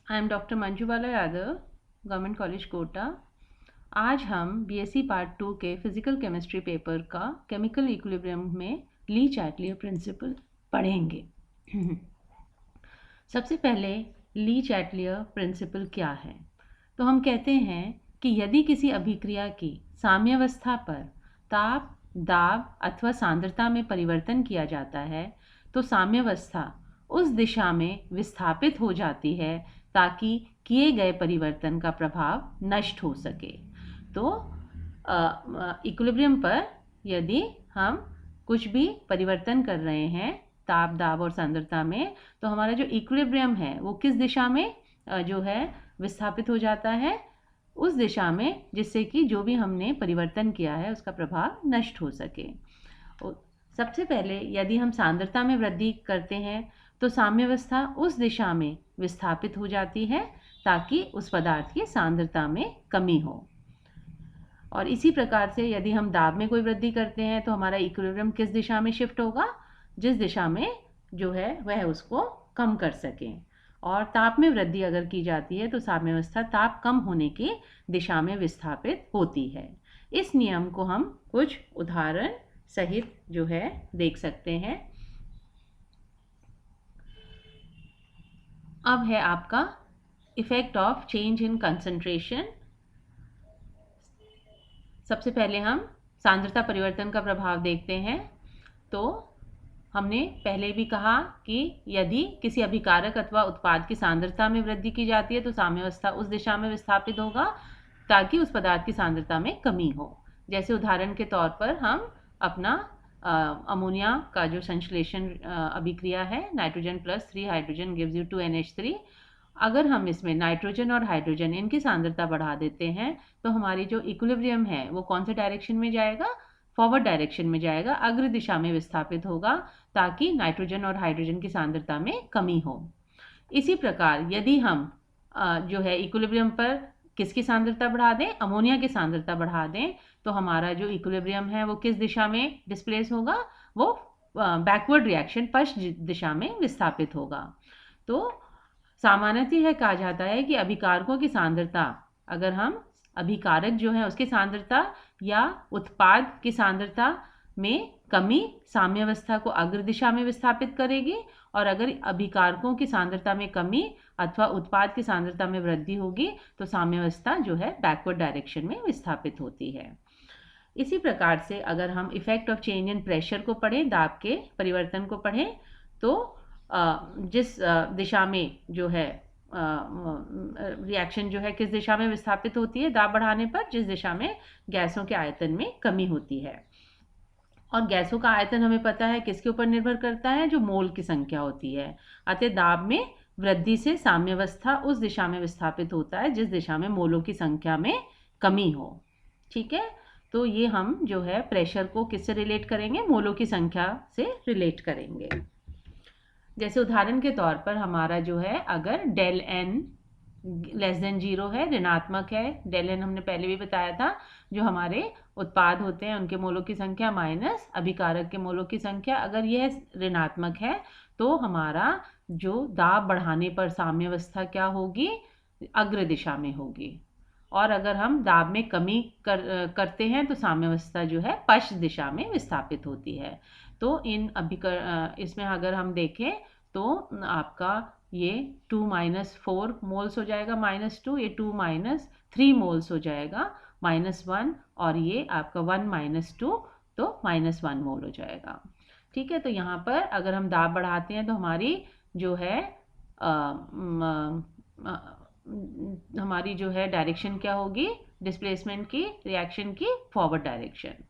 I am doctor Manjubala Yadav, government college Kota. आज हम BSc part 2 के फिजिकल केमिस्ट्री पेपर का केमिकल इक्विलिब्रियम में ली चैटलियर प्रिंसिपल पढ़ेंगे। सबसे पहले ली चैटलियर प्रिंसिपल क्या है? तो हम कहते हैं कि यदि किसी अभिक्रिया की साम्यावस्था पर ताप, दाब अथवा सांद्रता में परिवर्तन किया जाता है तो साम्यावस्था उस दिशा में विस्थापित हो जाती है ताकि किए गए परिवर्तन का प्रभाव नष्ट हो सके। तो इक्विलिब्रियम पर यदि हम कुछ भी परिवर्तन कर रहे हैं ताप, दाब और सांद्रता में, तो हमारा जो इक्विलिब्रियम है वो किस दिशा में जो है विस्थापित हो जाता है, उस दिशा में, जिससे कि जो भी हमने परिवर्तन किया है उसका प्रभाव नष्ट हो सके। सबसे पहले यदि हम सांद्रता में वृद्धि करते हैं तो साम्यावस्था उस दिशा में विस्थापित हो जाती है ताकि उस पदार्थ की सांद्रता में कमी हो। और इसी प्रकार से यदि हम दाब में कोई वृद्धि करते हैं तो हमारा इक्विलिब्रियम किस दिशा में शिफ्ट होगा? जिस दिशा में जो है वह उसको कम कर सके। और ताप में वृद्धि अगर की जाती है तो साम्यावस्था ताप कम होने की दिशा में विस्थापित होती है। इस नियम को हम कुछ उदाहरण सहित जो है देख सकते हैं। अब है आपका effect of change in concentration. सबसे पहले हम सांद्रता परिवर्तन का प्रभाव देखते हैं। तो हमने पहले भी कहा कि यदि किसी अभिकारक अथवा उत्पाद की सांद्रता में वृद्धि की जाती है तो साम्यावस्था उस दिशा में विस्थापित होगा ताकि उस पदार्थ की सांद्रता में कमी हो। जैसे उदाहरण के तौर पर हम अपना अमोनिया का जो संश्लेषण अभिक्रिया है, nitrogen plus 3 hydrogen gives you 2NH3। अगर हम इसमें नाइट्रोजन और हाइड्रोजन इनकी सांद्रता बढ़ा देते हैं तो हमारी जो इक्विलिब्रियम है वो कौन से डायरेक्शन में जाएगा? फॉरवर्ड डायरेक्शन में जाएगा, अग्र दिशा में विस्थापित होगा ताकि नाइट्रोजन और हाइड्रोजन की सांद्रता में कमी हो। इसी प्रकार यदि हम जो है इक्विलिब्रियम पर किसकी सांद्रता बढ़ा दें? अमोनिया की सांद्रता बढ़ा दें तो हमारा जो इक्विलिब्रियम है वो किस दिशा में डिस्प्लेस होगा? वो बैकवर्ड रिएक्शन, पश्च दिशा में विस्थापित होगा। तो सामान्यतः यह कहा जाता है कि अभिकारकों की सांद्रता, अगर हम अभिकारक जो है उसकी सांद्रता या उत्पाद की सांद्रता में कमी साम्यावस्था को अग्र दिशा में विस्थापित करेगी, और अगर अभिकारकों की सांद्रता में कमी अथवा उत्पाद की सांद्रता में वृद्धि होगी तो साम्यावस्था जो है बैकवर्ड डायरेक्शन में विस्थापित होती है। इसी प्रकार से अगर हम effect of change in pressure को पढ़ें, दाब के परिवर्तन को पढ़ें, तो जिस दिशा में जो है रिएक्शन जो है किस दिशा में विस्थापित होती है दाब बढ़ाने पर? जिस दिशा में गैसों के आयतन में कमी होती है। और गैसों का आयतन हमें पता है किसके ऊपर निर्भर करता है? जो मोल की संख्या होती है। अतः दाब में वृद्धि से साम्यावस्था उस दिशा में विस्थापित होता है जिस दिशा में मोलों की संख्या में कमी हो। ठीक है, तो ये हम जो है प्रेशर को किससे रिलेट करेंगे? मोलों की संख्या से रिलेट करेंगे। जैसे उदाहरण के तौर पर हमारा जो है अगर डेल एन लेस देन 0 है, ऋणात्मक है, डेल एन हमने पहले भी बताया था, जो हमारे उत्पाद होते हैं उनके मोलों की संख्या माइनस अभिकारक के मोलों की संख्या, अगर यह ऋणात्मक है तो हमारा जो दाब बढ़ाने पर साम्यावस्था क्या होगी? अग्र दिशा में होगी। और अगर हम दाब में कमी करते हैं तो साम्यावस्था जो है पश्च दिशा में विस्थापित होती है। तो इसमें अगर हम देखें तो आपका ये 2 - 4 मोल्स हो जाएगा, -2, ये 2 - 3 मोल्स हो जाएगा, -1, और ये आपका 1 - 2 तो -1 मोल हो जाएगा। ठीक है, तो यहाँ पर अगर हम दाब बढ़ाते हैं तो हमारी जो है हमारी जो है डायरेक्शन क्या होगी? डिस्प्लेसमेंट की, रिएक्शन की फॉरवर्ड डायरेक्शन।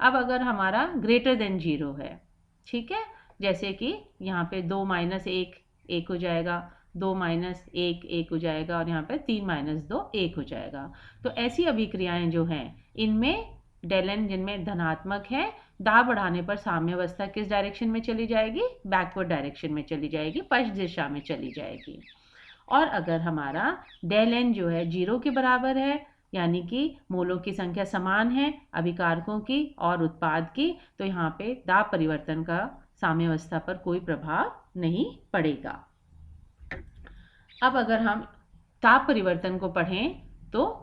अब अगर हमारा ग्रेटर देन 0 है, ठीक है, जैसे कि यहाँ पे 2 - 1 1 हो जाएगा, 2 - 1 1 हो जाएगा, और यहाँ पे 3 - 2 1 हो जाएगा। तो ऐसी अभिक्रियाएं जो हैं इनमें डेल एन जिनमें धनात्मक है, दाब बढ़ाने पर साम्यावस्था किस डायरेक्शन में चली जाएगी? बैकवर्ड डायरेक्शन में चली जाएगी, पश्च दिशा में चली जाएगी। और अगर हमारा डेल एन जो है 0 के बराबर है, यानी कि मोलों की संख्या समान है अभिकारकों की और उत्पाद की, तो यहाँ पे दाब परिवर्तन का साम्यावस्था पर कोई प्रभाव नहीं पड़ेगा। अब अगर हम ताप परिवर्तन को पढ़ें तो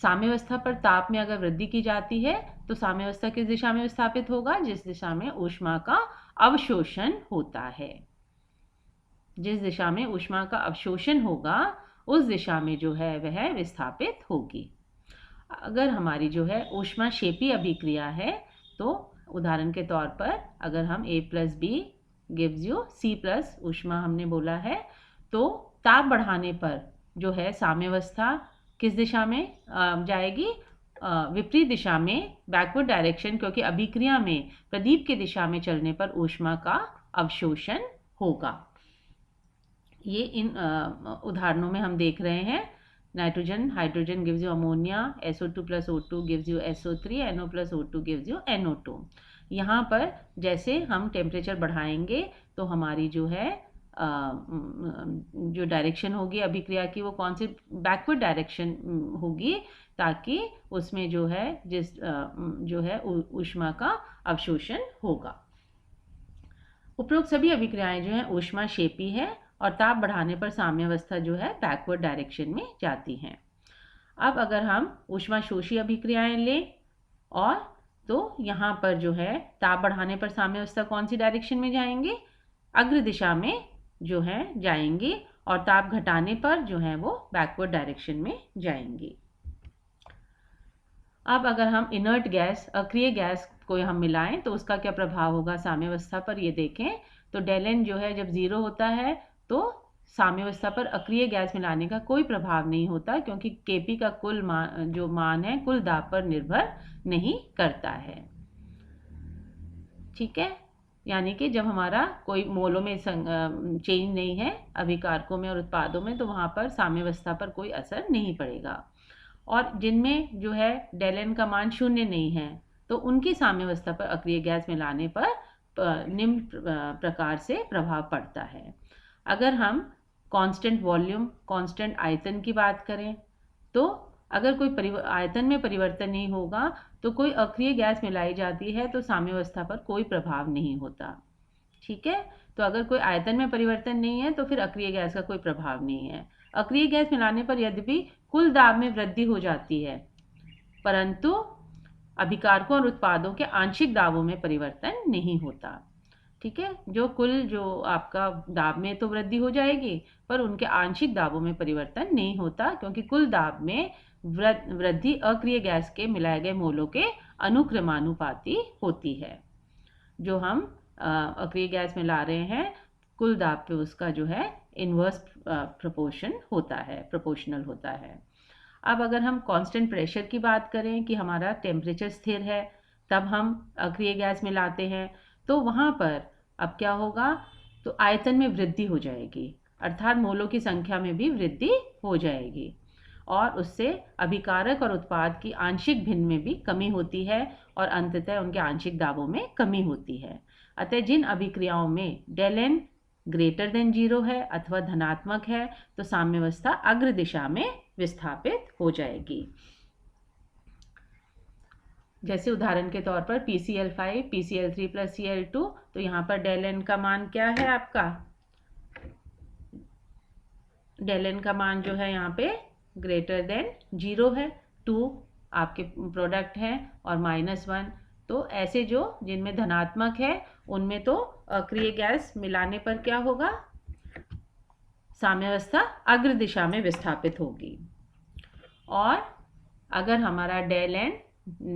साम्यावस्था पर ताप में अगर वृद्धि की जाती है तो साम्यावस्था किस दिशा में विस्थापित होगा? जिस दिशा में ऊष्मा का अवशोषण होता है। जिस दिशा में ऊष्मा का अवशोषण होगा उस दिशा में जो है वह विस्थापित होगी। अगर हमारी जो है ऊष्माक्षेपी अभिक्रिया है तो उदाहरण के तौर पर अगर हम A + B gives you C+ ऊष्मा हमने बोला है, तो ताप बढ़ाने पर जो है साम्यावस्था किस दिशा में जाएगी? विपरीत दिशा में, बैकवर्ड डायरेक्शन, क्योंकि अभिक्रिया में प्रदीप की दिशा में चलने पर ऊष्मा का अवशोषण होगा। ये इन उदाहरणों में हम देख रहे हैं। Nitrogen hydrogen gives you ammonia, SO2 + O2 gives you SO3, NO + O2 gives you NO2। यहाँ पर जैसे हम टेम्परेचर बढ़ाएंगे तो हमारी जो है जो डायरेक्शन होगी अभिक्रिया की वो कौन सी? बैकवर्ड डायरेक्शन होगी, ताकि उसमें जो है जो है ऊष्मा का अवशोषण होगा। उपरोक्त सभी अभिक्रियाएं जो है ऊष्माक्षेपी है और ताप बढ़ाने पर साम्यावस्था जो है बैकवर्ड डायरेक्शन में जाती हैं। अब अगर हम ऊष्माशोषी अभिक्रियाएं लें और तो यहाँ पर जो है ताप बढ़ाने पर साम्यावस्था कौन सी डायरेक्शन में जाएंगे? अग्र दिशा में जो है जाएंगी, और ताप घटाने पर जो है वो बैकवर्ड डायरेक्शन में जाएंगी। अब अगर हम इनर्ट गैस, अक्रिय गैस को हम मिलाएं तो उसका क्या प्रभाव होगा साम्यावस्था पर? ये देखें तो डेलन जो है जब 0 होता है तो साम्यावस्था पर अक्रिय गैस मिलाने का कोई प्रभाव नहीं होता, क्योंकि Kp का कुल मान है कुल दाब पर निर्भर नहीं करता है। ठीक है, यानी कि जब हमारा कोई मोलों में चेंज नहीं है अभिकारकों में और उत्पादों में, तो वहाँ पर साम्यावस्था पर कोई असर नहीं पड़ेगा। और जिनमें जो है डेलन का मान 0 नहीं है तो उनकी साम्यावस्था पर अक्रिय गैस मिलाने पर निम्न प्रकार से प्रभाव पड़ता है। अगर हम कांस्टेंट वॉल्यूम, कांस्टेंट आयतन की बात करें तो अगर कोई आयतन में परिवर्तन नहीं होगा तो कोई अक्रिय गैस मिलाई जाती है तो साम्यावस्था पर कोई प्रभाव नहीं होता। ठीक है, तो अगर कोई आयतन में परिवर्तन नहीं है तो फिर अक्रिय गैस का कोई प्रभाव नहीं है। अक्रिय गैस मिलाने पर यद्यपि कुल दाब में वृद्धि हो जाती है, परंतु अभिकारकों और उत्पादों के आंशिक दाबों में परिवर्तन नहीं होता। ठीक है, जो आपका दाब में तो वृद्धि हो जाएगी पर उनके आंशिक दाबों में परिवर्तन नहीं होता, क्योंकि कुल दाब में वृद्धि अक्रिय गैस के मिलाए गए मोलों के अनुक्रमानुपाती होती है। जो हम अक्रिय गैस मिला रहे हैं कुल दाब पे उसका जो है इन्वर्स प्रोपोर्शनल होता है। अब अगर हम कांस्टेंट प्रेशर की बात करें कि हमारा टेम्परेचर स्थिर है तब हम अक्रिय गैस मिलाते हैं, तो वहाँ पर अब क्या होगा? तो आयतन में वृद्धि हो जाएगी, अर्थात मोलों की संख्या में भी वृद्धि हो जाएगी और उससे अभिकारक और उत्पाद की आंशिक भिन्न में भी कमी होती है और अंततः उनके आंशिक दाबों में कमी होती है। अतः जिन अभिक्रियाओं में डेलन >0 है अथवा धनात्मक है तो साम्यावस्था अग्र दिशा में विस्थापित हो जाएगी। जैसे उदाहरण के तौर पर PCl5 PCl3 + Cl2, तो यहाँ पर डेलन का मान क्या है आपका? डेलन का मान जो है यहाँ पे >0 है, 2 आपके प्रोडक्ट है और -1। तो ऐसे जो जिनमें धनात्मक है उनमें तो अक्रिय गैस मिलाने पर क्या होगा? साम्यावस्था अग्र दिशा में विस्थापित होगी। और अगर हमारा डेलन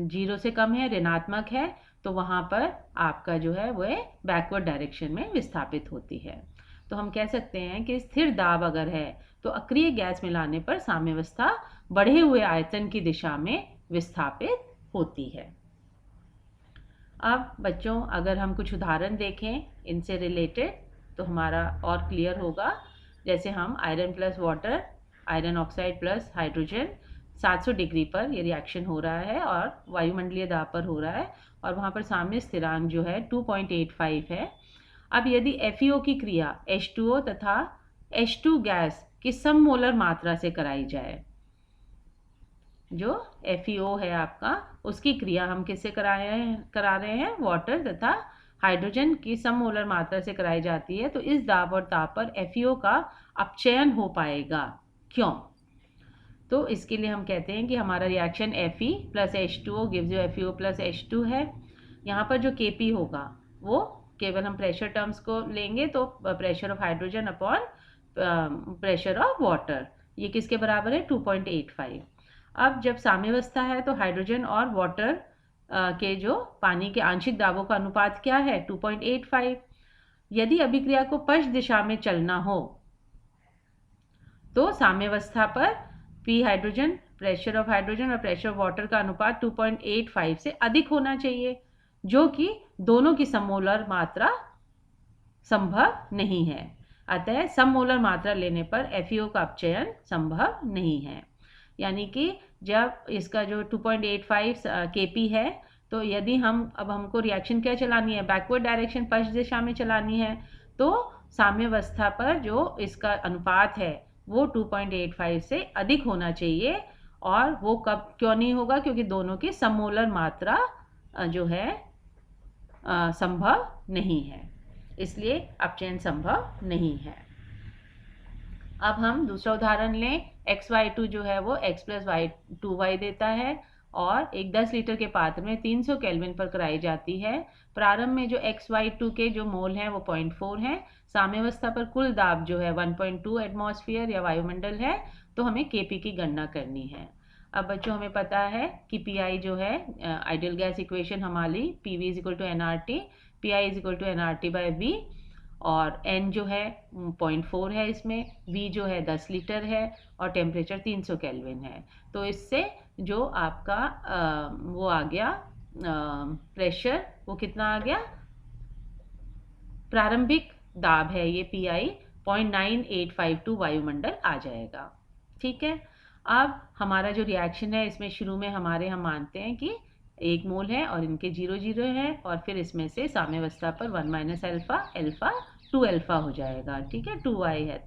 0 से कम है, ऋणात्मक है, तो वहाँ पर आपका जो है वह बैकवर्ड डायरेक्शन में विस्थापित होती है। तो हम कह सकते हैं कि स्थिर दाब अगर है तो अक्रिय गैस मिलाने पर साम्यावस्था बढ़े हुए आयतन की दिशा में विस्थापित होती है। अब बच्चों अगर हम कुछ उदाहरण देखें इनसे रिलेटेड तो हमारा और क्लियर होगा। जैसे हम iron + water, iron oxide + hydrogen 700 degree पर ये रिएक्शन हो रहा है और वायुमंडलीय दाब पर हो रहा है और वहाँ पर साम्य स्थिरांक जो है 2.85 है। अब यदि FeO की क्रिया H2O तथा H2 गैस की सममोलर मात्रा से कराई जाए, जो FeO है आपका उसकी क्रिया हम किससे करा रहे हैं? वाटर तथा हाइड्रोजन की सममोलर मात्रा से कराई जाती है, तो इस दाब और ताप पर FeO का अपचयन हो पाएगा। क्यों? तो इसके लिए हम कहते हैं कि हमारा reaction Fe plus H2O gives you FeO plus H2 है। यहाँ पर जो Kp होगा वो केवल हम प्रेशर टर्म्स को लेंगे, तो pressure of hydrogen upon pressure of water, ये किसके बराबर है? 2.85। अब जब साम्यावस्था है तो हाइड्रोजन और वाटर के जो पानी के आंशिक दाबों का अनुपात क्या है? 2.85। यदि अभिक्रिया को पश्च दिशा में चलना हो तो साम्यावस्था पर P hydrogen, pressure of hydrogen और प्रेशर ऑफ वाटर का अनुपात 2.85 से अधिक होना चाहिए, जो कि दोनों की सममोलर मात्रा संभव नहीं है। अतः सममोलर मात्रा लेने पर FeO का अपचयन संभव नहीं है। यानी कि जब इसका जो 2.85 Kp है, तो यदि हमको रिएक्शन क्या चलानी है? बैकवर्ड डायरेक्शन, पश्च दिशा में चलानी है, तो साम्यावस्था पर जो इसका अनुपात है वो 2.85 से अधिक होना चाहिए। और वो कब क्यों नहीं होगा? क्योंकि दोनों की सममोलर मात्रा जो है संभव नहीं है, इसलिए अपचयन संभव नहीं है। अब हम दूसरा उदाहरण लें। XY2 जो है वो X प्लस Y2Y देता है और एक 10 लीटर के पात्र में 300 केल्विन पर कराई जाती है। प्रारंभ में जो XY2 के जो मोल हैं वो 0.4 हैं। साम्यावस्था पर कुल दाब जो है 1.2 एटमॉस्फेयर या वायुमंडल है। तो हमें Kp की गणना करनी है। अब बच्चों हमें पता है कि Pi जो है आइडियल गैस इक्वेशन हमारी PV is equal to NRT, Pi is equal to NRT by V, और N जो है 0.4 है, इसमें V जो है 10 लीटर है और टेम्परेचर 300 केल्विन है। तो इससे जो आपका वो आ गया प्रेशर, वो कितना आ गया? प्रारंभिक दाब है ये Pi 0.9852 वायुमंडल आ जाएगा। ठीक है। अब हमारा जो रिएक्शन है इसमें शुरू में हम मानते हैं कि 1 मोल है और इनके 0 है, और फिर इसमें से साम्यावस्था पर 1 माइनस अल्फा 2 अल्फा हो जाएगा। ठीक है, 2i है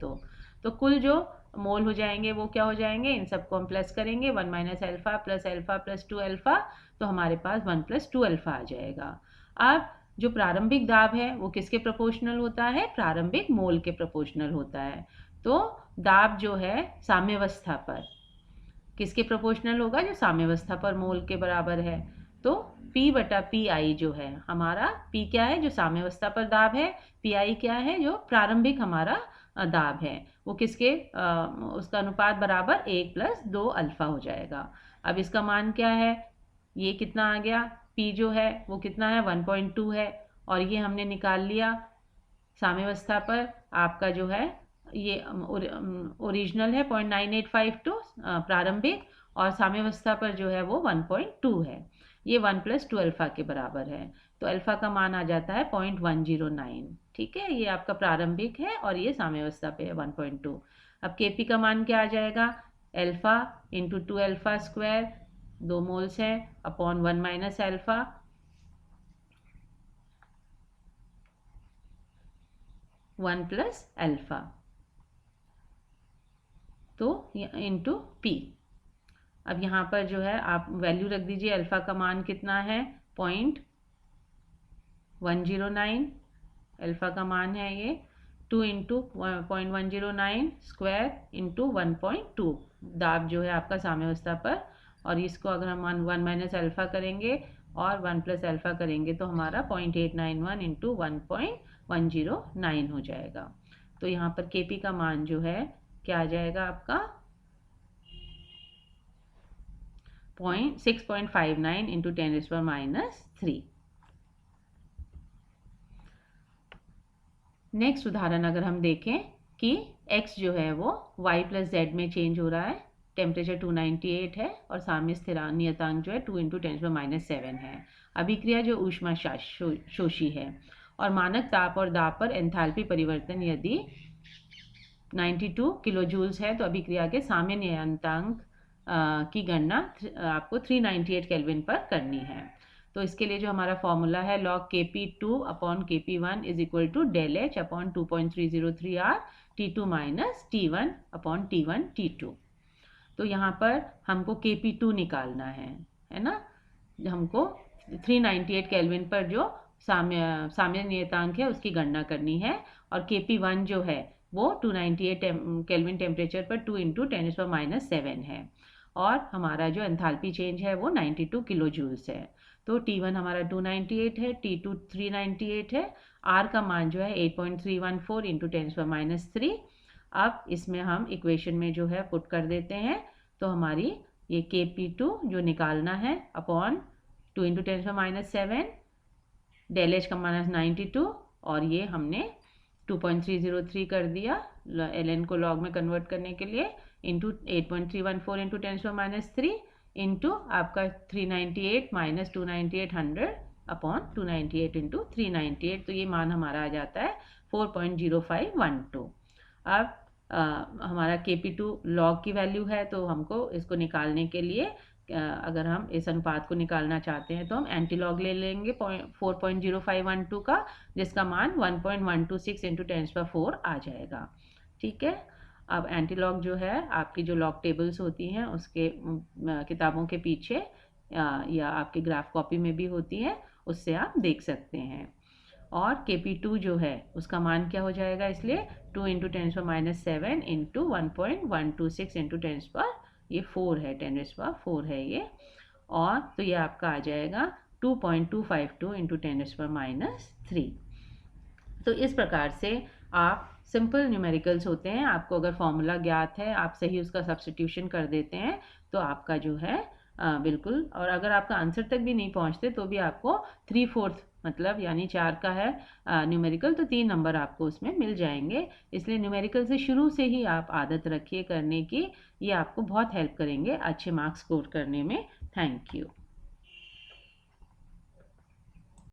तो कुल जो मोल हो जाएंगे वो क्या हो जाएंगे? इन सबको हम प्लस करेंगे, 1 माइनस अल्फा प्लस 2 अल्फा, तो हमारे पास 1 प्लस 2 अल्फा आ जाएगा। अब जो प्रारंभिक दाब है वो किसके प्रोपोर्शनल होता है? प्रारंभिक मोल के प्रोपोर्शनल होता है। तो दाब जो है साम्यावस्था पर किसके प्रोपोर्शनल होगा? जो साम्यावस्था पर मोल के बराबर है। तो P बटा Pi जो है हमारा, P क्या है? जो साम्यावस्था पर दाब है, Pi क्या है? जो प्रारंभिक हमारा दाब है, वो किसके उसका अनुपात बराबर 1 प्लस 2 अल्फा हो जाएगा। अब इसका मान क्या है? ये कितना आ गया? P जो है वो कितना है? 1.2 है, और ये हमने निकाल लिया साम्यावस्था पर आपका जो है ये ओरिजिनल है 0.9852 प्रारंभिक, और साम्यावस्था पर जो है वो 1.2 है। ये 1 प्लस 2 अल्फा के बराबर है, तो अल्फा का मान आ जाता है 0.109। ठीक है, ये आपका प्रारंभिक है और ये साम्यावस्था पे है 1.2। अब Kp का मान क्या आ जाएगा? Alpha into 2 alpha square, 2 moles है, upon 1 minus alpha 1 plus alpha, तो इंटू P। अब यहाँ पर जो है आप वैल्यू रख दीजिए, अल्फा का मान कितना है? 0.109 अल्फा का मान है ये। 2 इंटू 0.109 स्क्वायर इंटू 1.2 दाब जो है आपका साम्यावस्था पर, और इसको अगर हम 1 माइनस अल्फा करेंगे और 1 प्लस अल्फा करेंगे तो हमारा 0.891 इंटू 1.109 हो जाएगा। तो यहाँ पर Kp का मान जो है क्या आ जाएगा आपका? 6.59 इंटू 10⁻³ नेक्स्ट उदाहरण अगर हम देखें कि x जो है वो y प्लस जेड में चेंज हो रहा है, टेम्परेचर 298 है और साम्य स्थिरांक नियतांक जो है 2 इंटू 10⁻⁷ है। अभिक्रिया जो ऊष्मा शोषी है, और मानक ताप और दाब पर एंथैल्पी परिवर्तन यदि 92 किलो जूल्स है, तो अभिक्रिया के साम्य नियतांक की गणना आपको 398 केल्विन पर करनी है। तो इसके लिए जो हमारा फॉर्मूला है log Kp2 upon Kp1 is equal to del H upon 2.303 R T2 minus T1 upon T1 T2। तो यहाँ पर हमको Kp2 निकालना है ना? हमको 398 केल्विन पर जो साम्य नियतांक है उसकी गणना करनी है, और Kp1 जो है वो 298 केल्विन टेम्परेचर पर 2 × 10⁻⁷ है। और हमारा जो एंथैल्पी चेंज है वो 92 किलो जूल्स है। तो T1 हमारा 298 है, T2 398 है, R का मान जो है 8.314 × 10⁻³ अब इसमें हम इक्वेशन में जो है पुट कर देते हैं। तो हमारी ये Kp2 जो निकालना है अपॉन 2 × 10⁻⁷, डेल एच का माइनस 92 और ये हमने 2.303 कर दिया ln को log में कन्वर्ट करने के लिए, इंटू 8.314 × 10⁻³ इंटू आपका 398 माइनस 298 100 अपॉन 298 इंटू 398। तो ये मान हमारा आ जाता है 4.0512। अब हमारा Kp2 log की वैल्यू है, तो हमको इसको निकालने के लिए अगर हम इस अनुपात को निकालना चाहते हैं तो हम एंटी लॉग ले लेंगे 4.0512 का, जिसका मान 1.126 × 10⁴ आ जाएगा। ठीक है। अब एंटी लॉग जो है आपकी जो लॉग टेबल्स होती हैं उसके किताबों के पीछे या आपकी ग्राफ कॉपी में भी होती है, उससे आप देख सकते हैं। और Kp2 जो है उसका मान क्या हो जाएगा, इसलिए 2 × 10⁻⁷ इंटू 1.126 × 10⁴ ये 4 है, 10⁴ है ये। और तो ये आपका आ जाएगा 2.252 × 10⁻³ तो इस प्रकार से आप सिंपल न्यूमेरिकल्स होते हैं, आपको अगर फॉर्मूला ज्ञात है आप सही उसका सब्स्टिट्यूशन कर देते हैं तो आपका जो है बिल्कुल, और अगर आपका आंसर तक भी नहीं पहुंचते तो भी आपको 3/4 मतलब यानी 4 का है न्यूमेरिकल, तो 3 नंबर आपको उसमें मिल जाएंगे। इसलिए न्यूमेरिकल से शुरू से ही आप आदत रखिए करने की, ये आपको बहुत हेल्प करेंगे अच्छे मार्क्स स्कोर करने में। Thank you.